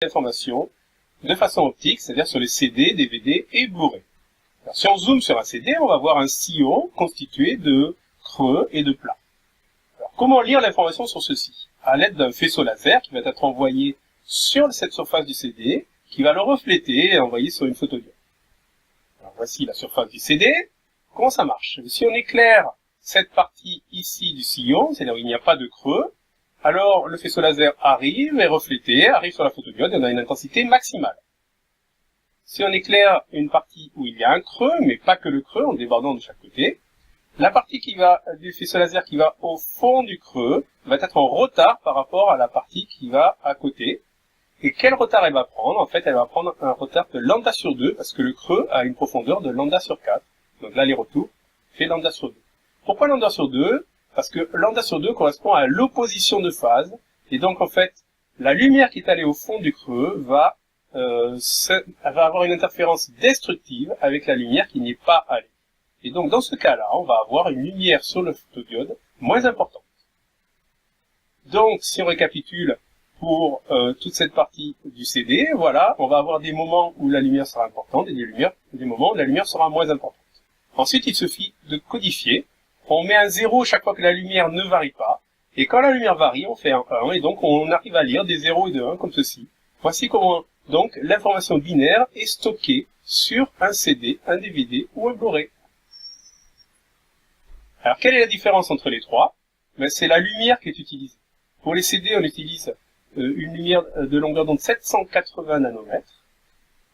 l'information de façon optique, c'est-à-dire sur les CD, DVD et Blu-ray. Alors, si on zoome sur un CD, on va voir un sillon constitué de creux et de plats. Alors, comment lire l'information sur ceci? À l'aide d'un faisceau laser qui va être envoyé sur cette surface du CD, qui va le refléter et envoyer sur une photodiode. Alors, voici la surface du CD. Comment ça marche? Si on éclaire cette partie ici du sillon, c'est-à-dire où il n'y a pas de creux, alors le faisceau laser arrive, est reflété, arrive sur la photodiode et on a une intensité maximale. Si on éclaire une partie où il y a un creux, mais pas que le creux, en débordant de chaque côté, la partie du faisceau laser qui va au fond du creux va être en retard par rapport à la partie qui va à côté. Et quel retard elle va prendre? En fait, elle va prendre un retard de lambda sur 2, parce que le creux a une profondeur de lambda sur 4. Donc l'aller-retour fait lambda sur 2. Pourquoi lambda sur 2? Parce que lambda sur 2 correspond à l'opposition de phase. Et donc, en fait, la lumière qui est allée au fond du creux va avoir une interférence destructive avec la lumière qui n'y est pas allée. Et donc, dans ce cas-là, on va avoir une lumière sur le photodiode moins importante. Donc, si on récapitule pour toute cette partie du CD, voilà, on va avoir des moments où la lumière sera importante et des moments où la lumière sera moins importante. Ensuite, il suffit de codifier. On met un 0 chaque fois que la lumière ne varie pas. Et quand la lumière varie, on fait un 1. Et donc, on arrive à lire des 0 et des 1 comme ceci. Voici comment, donc, l'information binaire est stockée sur un CD, un DVD ou un Blu-ray. Alors, quelle est la différence entre les trois? Ben, c'est la lumière qui est utilisée. Pour les CD, on utilise une lumière de longueur d'onde 780 nanomètres.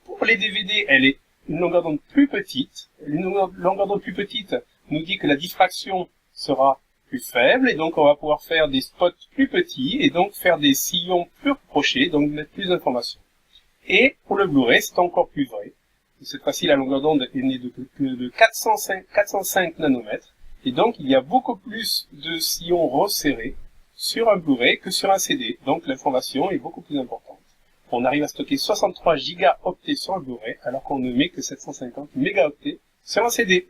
Pour les DVD, elle est une longueur d'onde plus petite. Une longueur d'onde plus petite nous dit que la diffraction sera plus faible, et donc on va pouvoir faire des spots plus petits, et donc faire des sillons plus rapprochés, donc mettre plus d'informations. Et pour le Blu-ray, c'est encore plus vrai. Cette fois-ci, la longueur d'onde est née de 405 nanomètres, et donc il y a beaucoup plus de sillons resserrés sur un Blu-ray que sur un CD, donc l'information est beaucoup plus importante. On arrive à stocker 63 gigaoctets sur un Blu-ray, alors qu'on ne met que 750 mégaoctets sur un CD.